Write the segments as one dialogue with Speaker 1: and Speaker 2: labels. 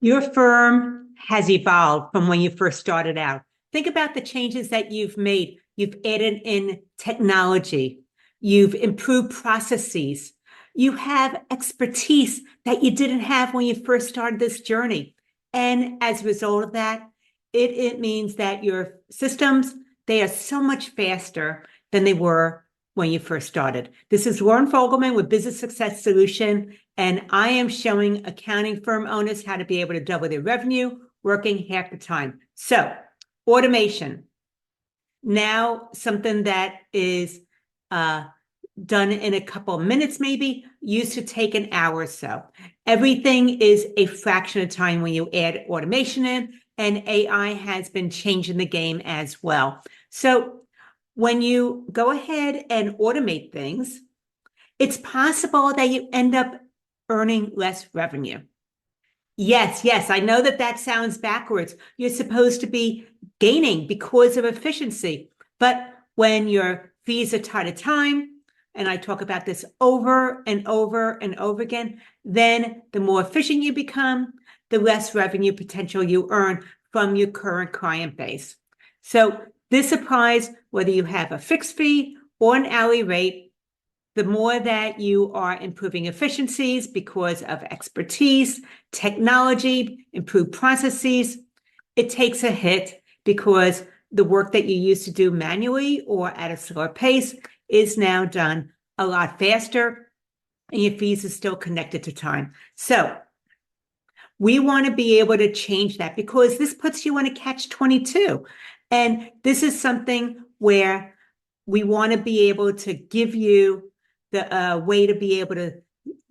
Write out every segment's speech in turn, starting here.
Speaker 1: Your firm has evolved from when you first started out. Think about the changes that you've made. You've added in technology. You've improved processes. You have expertise that you didn't have when you first started this journey. And as a result of that, it means that your systems, they are so much faster than they were when you first started. This is Lauren Fogelman with Business Success Solution, and I am showing accounting firm owners how to be able to double their revenue working half the time. So, automation. Now, something that is done in a couple of minutes, maybe, used to take an hour or so. Everything is a fraction of time when you add automation in, and AI has been changing the game as well. So, when you go ahead and automate things, it's possible that you end up earning less revenue. Yes, I know that sounds backwards. You're supposed to be gaining because of efficiency. But when your fees are tied to time, and I talk about this over and over and over again, then the more efficient you become, the less revenue potential you earn from your current client base. So this applies whether you have a fixed fee or an hourly rate. The more that you are improving efficiencies because of expertise, technology, improved processes, it takes a hit because the work that you used to do manually or at a slower pace is now done a lot faster, and your fees are still connected to time. So we want to be able to change that because this puts you in a catch-22. And this is something where we want to be able to give you the way to be able to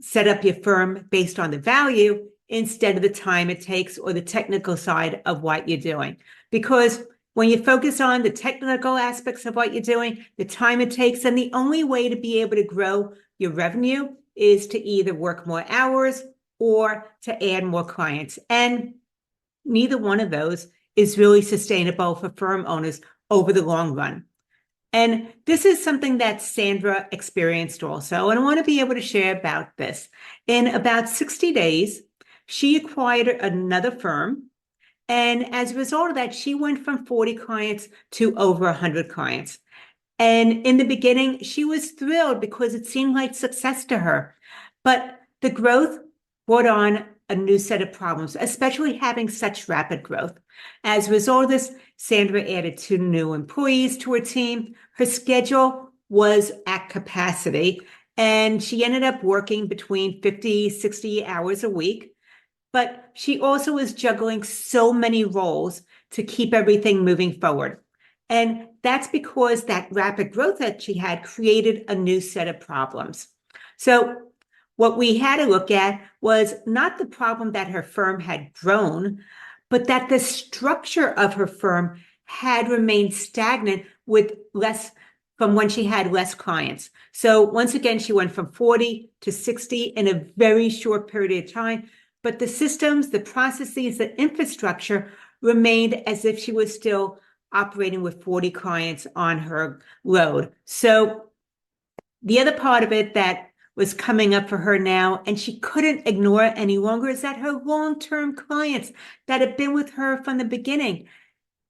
Speaker 1: set up your firm based on the value instead of the time it takes or the technical side of what you're doing. Because when you focus on the technical aspects of what you're doing, the time it takes, and the only way to be able to grow your revenue is to either work more hours or to add more clients. And neither one of those is really sustainable for firm owners over the long run. And this is something that Sandra experienced also, and I want to be able to share about this. In about 60 days, she acquired another firm, and as a result of that, she went from 40 clients to over 100 clients. And in the beginning, she was thrilled because it seemed like success to her. But the growth brought on a new set of problems, especially having such rapid growth. As a result of this, Sandra added 2 new employees to her team. Her schedule was at capacity, and she ended up working between 50, 60 hours a week. But she also was juggling so many roles to keep everything moving forward. And that's because that rapid growth that she had created a new set of problems. So what we had to look at was not the problem that her firm had grown, but that the structure of her firm had remained stagnant with less from when she had less clients. So once again, she went from 40 to 60 in a very short period of time, but the systems, the processes, the infrastructure remained as if she was still operating with 40 clients on her load. So the other part of it that was coming up for her now, and she couldn't ignore it any longer, is that her long-term clients that had been with her from the beginning,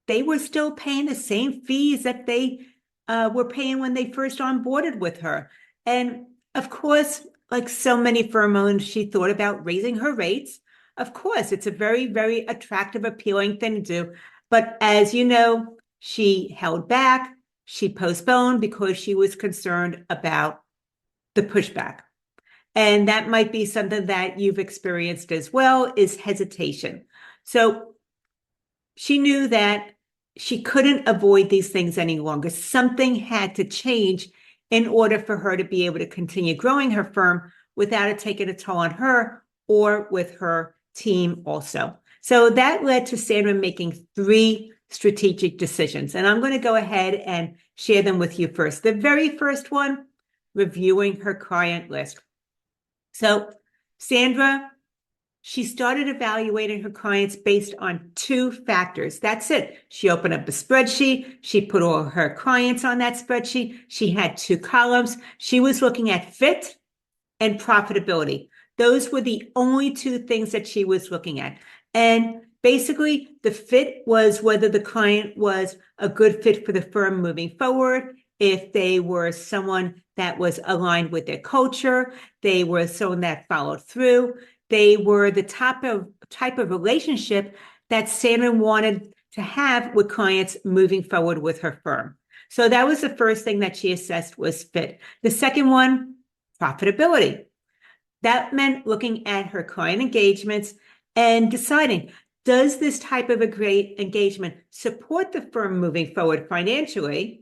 Speaker 1: they were still paying the same fees that they were paying when they first onboarded with her. And of course, like so many firm owners, she thought about raising her rates. Of course, it's a very, very attractive, appealing thing to do. But as you know, she held back, she postponed because she was concerned about the pushback. And that might be something that you've experienced as well, is hesitation. So she knew that she couldn't avoid these things any longer. Something had to change in order for her to be able to continue growing her firm without it taking a toll on her or with her team also. So that led to Sandra making 3 strategic decisions. And I'm going to go ahead and share them with you first. The very first one, reviewing her client list. So Sandra, she started evaluating her clients based on 2 factors. That's it. She opened up a spreadsheet. She put all her clients on that spreadsheet. She had 2 columns. She was looking at fit and profitability. Those were the only 2 things that she was looking at. And basically, the fit was whether the client was a good fit for the firm moving forward, if they were someone that was aligned with their culture, they were someone that followed through, they were the type of relationship that Sandra wanted to have with clients moving forward with her firm. So that was the first thing that she assessed was fit. The second one, profitability. That meant looking at her client engagements and deciding, does this type of a great engagement support the firm moving forward financially?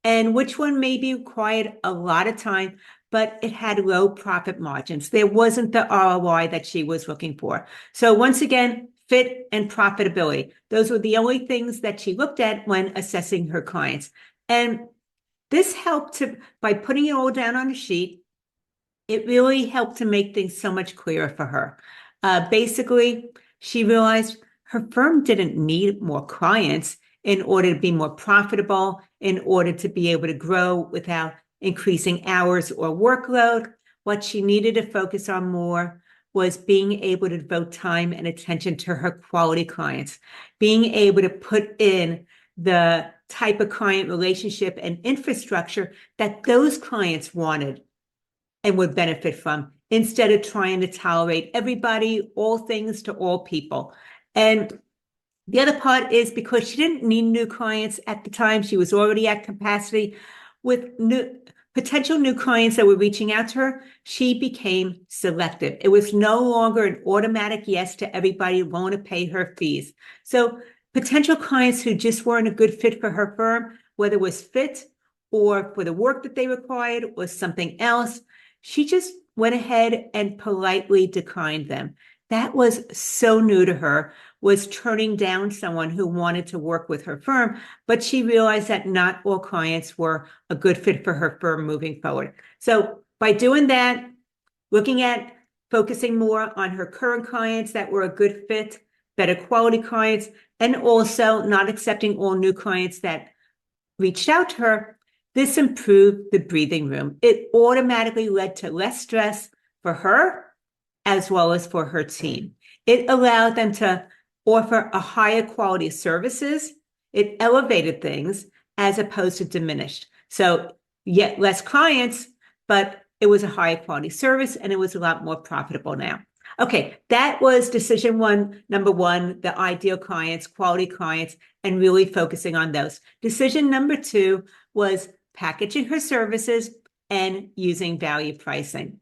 Speaker 1: And which one maybe required a lot of time, but it had low profit margins. There wasn't the ROI that she was looking for. So once again, fit and profitability. Those were the only things that she looked at when assessing her clients. And this helped by putting it all down on a sheet, it really helped to make things so much clearer for her. Basically, she realized her firm didn't need more clients in order to be more profitable, in order to be able to grow without increasing hours or workload. What she needed to focus on more was being able to devote time and attention to her quality clients, being able to put in the type of client relationship and infrastructure that those clients wanted and would benefit from, instead of trying to tolerate everybody, all things to all people. And the other part is because she didn't need new clients at the time, she was already at capacity with potential new clients that were reaching out to her, she became selective. It was no longer an automatic yes to everybody willing to pay her fees. So potential clients who just weren't a good fit for her firm, whether it was fit or for the work that they required or something else, she just went ahead and politely declined them. That was so new to her, was turning down someone who wanted to work with her firm, but she realized that not all clients were a good fit for her firm moving forward. So by doing that, looking at focusing more on her current clients that were a good fit, better quality clients, and also not accepting all new clients that reached out to her, this improved the breathing room. It automatically led to less stress for her as well as for her team. It allowed them to offer a higher quality services. It elevated things as opposed to diminished. So yet less clients, but it was a higher quality service and it was a lot more profitable now. Okay, that was decision number one, the ideal clients, quality clients, and really focusing on those. Decision number two was packaging her services and using value pricing.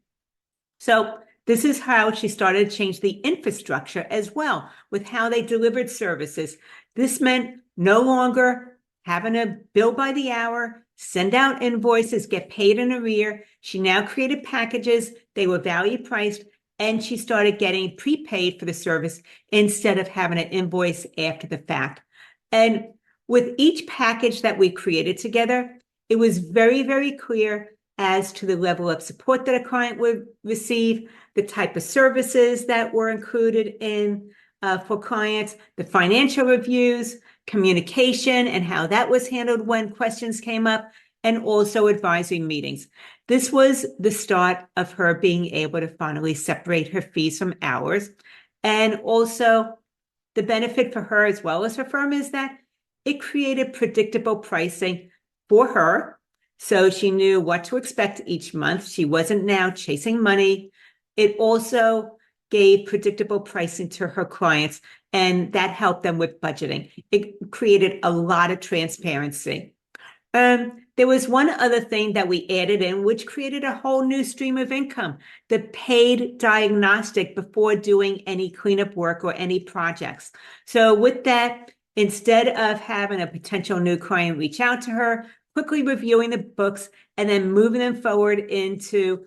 Speaker 1: So this is how she started to change the infrastructure as well with how they delivered services. This meant no longer having to bill by the hour, send out invoices, get paid in arrear. She now created packages. They were value priced, and she started getting prepaid for the service instead of having an invoice after the fact. And with each package that we created together, it was very, very clear as to the level of support that a client would receive, the type of services that were included in for clients, the financial reviews, communication, and how that was handled when questions came up, and also advisory meetings. This was the start of her being able to finally separate her fees from hours. And also the benefit for her as well as her firm is that it created predictable pricing for her. So she knew what to expect each month. She wasn't now chasing money. It also gave predictable pricing to her clients, and that helped them with budgeting. It created a lot of transparency. There was one other thing that we added in, which created a whole new stream of income, the paid diagnostic before doing any cleanup work or any projects. So with that, instead of having a potential new client reach out to her, quickly reviewing the books and then moving them forward into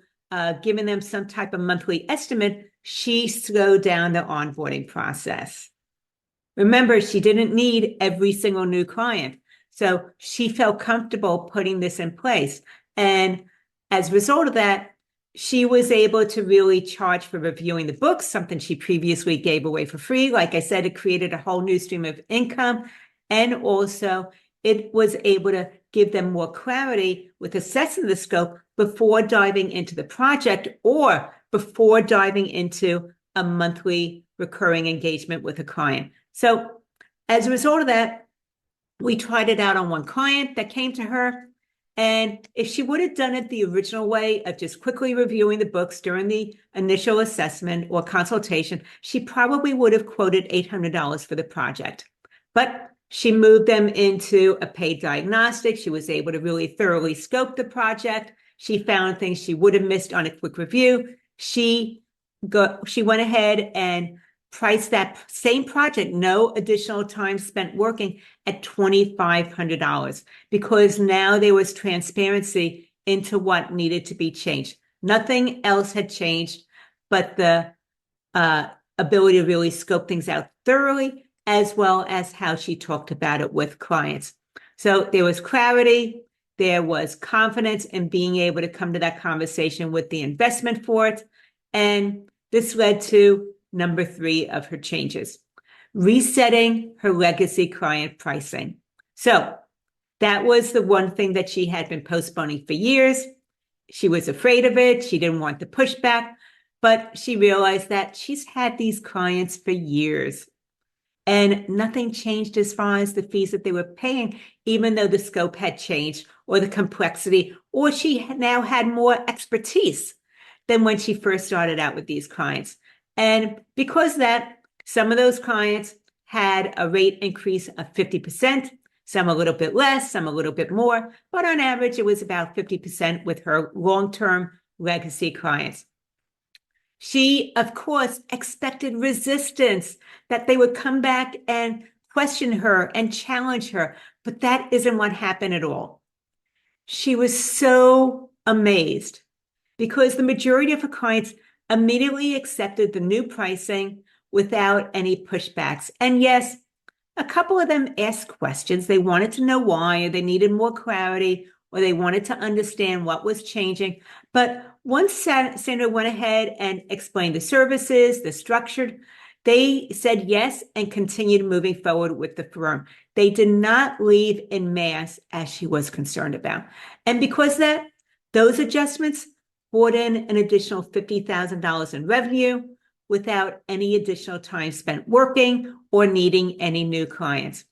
Speaker 1: giving them some type of monthly estimate, she slowed down the onboarding process. Remember, she didn't need every single new client. So she felt comfortable putting this in place. And as a result of that, she was able to really charge for reviewing the books, something she previously gave away for free. Like I said, it created a whole new stream of income. And also, it was able to give them more clarity with assessing the scope before diving into the project or before diving into a monthly recurring engagement with a client. So as a result of that, we tried it out on one client that came to her. And if she would have done it the original way of just quickly reviewing the books during the initial assessment or consultation, she probably would have quoted $800 for the project. But she moved them into a paid diagnostic. She was able to really thoroughly scope the project. She found things she would have missed on a quick review. She went ahead and priced that same project, no additional time spent working, at $2,500, because now there was transparency into what needed to be changed. Nothing else had changed, but the ability to really scope things out thoroughly, as well as how she talked about it with clients. So there was clarity, there was confidence in being able to come to that conversation with the investment for it. And this led to number 3 of her changes, resetting her legacy client pricing. So that was the one thing that she had been postponing for years. She was afraid of it. She didn't want the pushback, but she realized that she's had these clients for years and nothing changed as far as the fees that they were paying, even though the scope had changed or the complexity, or she now had more expertise than when she first started out with these clients. And because that, some of those clients had a rate increase of 50%, some a little bit less, some a little bit more, but on average, it was about 50% with her long-term legacy clients. She, of course, expected resistance, that they would come back and question her and challenge her, but that isn't what happened at all. She was so amazed because the majority of her clients immediately accepted the new pricing without any pushbacks. And yes, a couple of them asked questions. They wanted to know why, or they needed more clarity, or they wanted to understand what was changing. But once Sandra went ahead and explained the services, the structure, they said yes and continued moving forward with the firm. They did not leave en masse as she was concerned about. And because of that, those adjustments brought in an additional $50,000 in revenue without any additional time spent working or needing any new clients.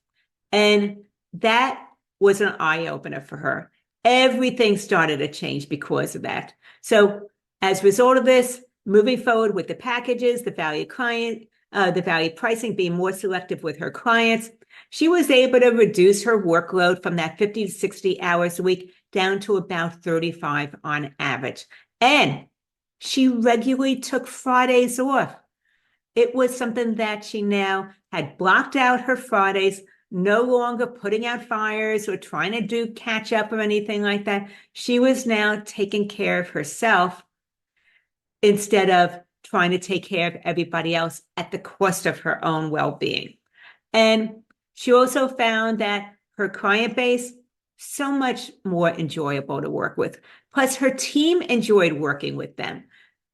Speaker 1: And that was an eye-opener for her. Everything started to change because of that. So as a result of this, moving forward with the packages, the value pricing, being more selective with her clients, she was able to reduce her workload from that 50 to 60 hours a week down to about 35 on average. And she regularly took Fridays off. It was something that she now had blocked out her Fridays, no longer putting out fires or trying to do catch up or anything like that. She was now taking care of herself instead of trying to take care of everybody else at the cost of her own well-being. And she also found that her client base, so much more enjoyable to work with. Plus, her team enjoyed working with them.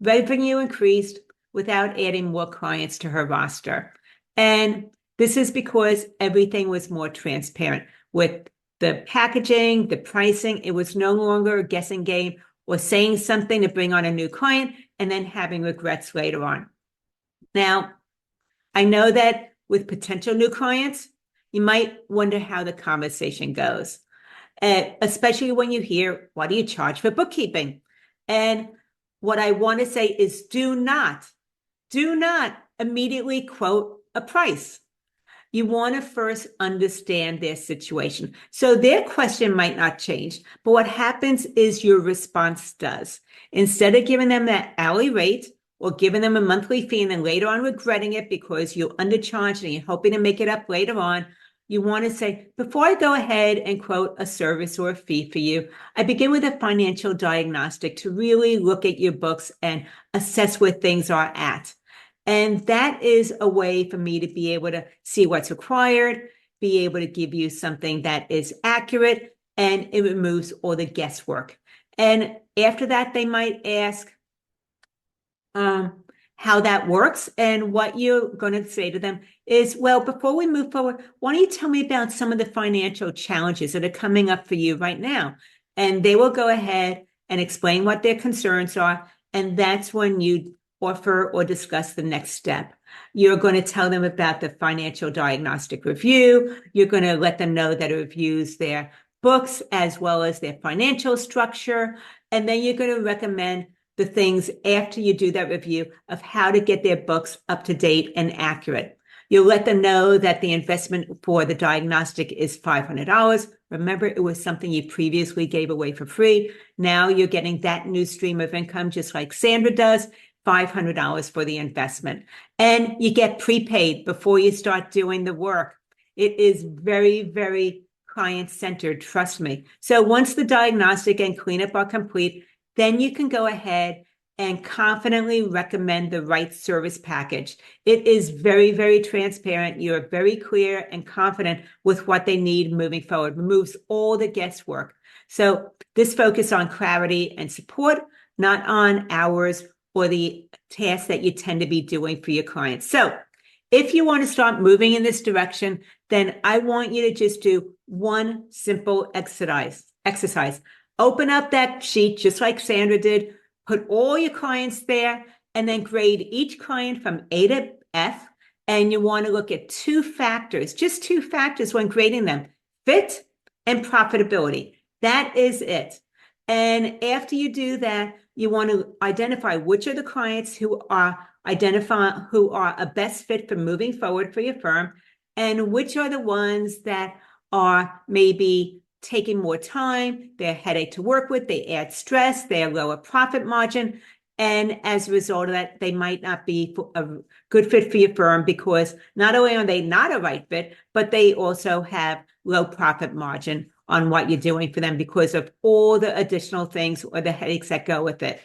Speaker 1: Revenue increased without adding more clients to her roster. And this is because everything was more transparent with the packaging, the pricing. It was no longer a guessing game or saying something to bring on a new client and then having regrets later on. Now, I know that with potential new clients, you might wonder how the conversation goes, especially when you hear, what do you charge for bookkeeping? And what I want to say is do not immediately quote a price. You want to first understand their situation. So their question might not change, but what happens is your response does. Instead of giving them that hourly rate or giving them a monthly fee and then later on regretting it because you undercharged and you're hoping to make it up later on, you want to say, before I go ahead and quote a service or a fee for you, I begin with a financial diagnostic to really look at your books and assess where things are at. And that is a way for me to be able to see what's required, be able to give you something that is accurate, and it removes all the guesswork. And after that, they might ask how that works. And what you're going to say to them is, well, before we move forward, why don't you tell me about some of the financial challenges that are coming up for you right now? And they will go ahead and explain what their concerns are. And that's when you offer or discuss the next step. You're going to tell them about the financial diagnostic review. You're going to let them know that it reviews their books as well as their financial structure. And then you're going to recommend the things after you do that review of how to get their books up to date and accurate. You'll let them know that the investment for the diagnostic is $500. Remember, it was something you previously gave away for free. Now you're getting that new stream of income, just like Sandra does, $500 for the investment. And you get prepaid before you start doing the work. It is very, very client-centered, trust me. So once the diagnostic and cleanup are complete, then you can go ahead and confidently recommend the right service package. It is very, very transparent. You're very clear and confident with what they need moving forward. Removes all the guesswork. So this focus on clarity and support, not on hours or the tasks that you tend to be doing for your clients. So if you want to start moving in this direction, then I want you to just do one simple exercise. Open up that sheet just like Sandra did. Put all your clients there and then grade each client from A to F. And you want to look at just two factors when grading them: fit and profitability. That is it. And after you do that, you want to identify which are the clients who are a best fit for moving forward for your firm, and which are the ones that are maybe taking more time, they're a headache to work with, they add stress, they're lower profit margin. And as a result of that, they might not be a good fit for your firm because not only are they not a right fit, but they also have low profit margin on what you're doing for them because of all the additional things or the headaches that go with it.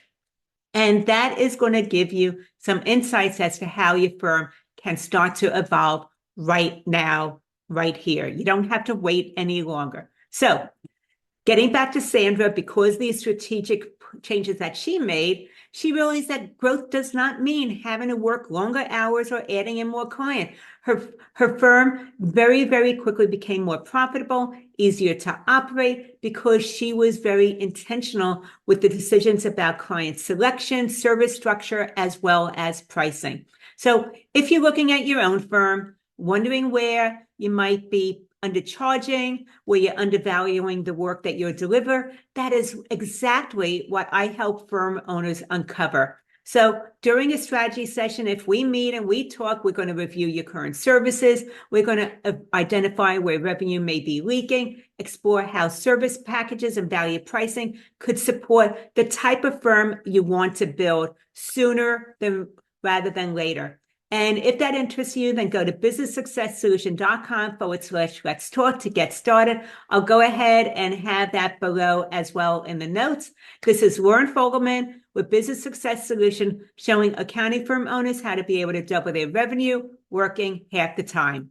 Speaker 1: And that is going to give you some insights as to how your firm can start to evolve right now, right here. You don't have to wait any longer. So getting back to Sandra, because these strategic changes that she made, she realized that growth does not mean having to work longer hours or adding in more clients. Her firm very, very quickly became more profitable, easier to operate because she was very intentional with the decisions about client selection, service structure, as well as pricing. So if you're looking at your own firm, wondering where you might be undercharging, where you're undervaluing the work that you deliver, that is exactly what I help firm owners uncover. So during a strategy session, if we meet and we talk, we're going to review your current services. We're going to identify where revenue may be leaking, explore how service packages and value pricing could support the type of firm you want to build sooner rather than later. And if that interests you, then go to businesssuccesssolution.com/let's talk to get started. I'll go ahead and have that below as well in the notes. This is Lauren Fogelman with Business Success Solution, showing accounting firm owners how to be able to double their revenue working half the time.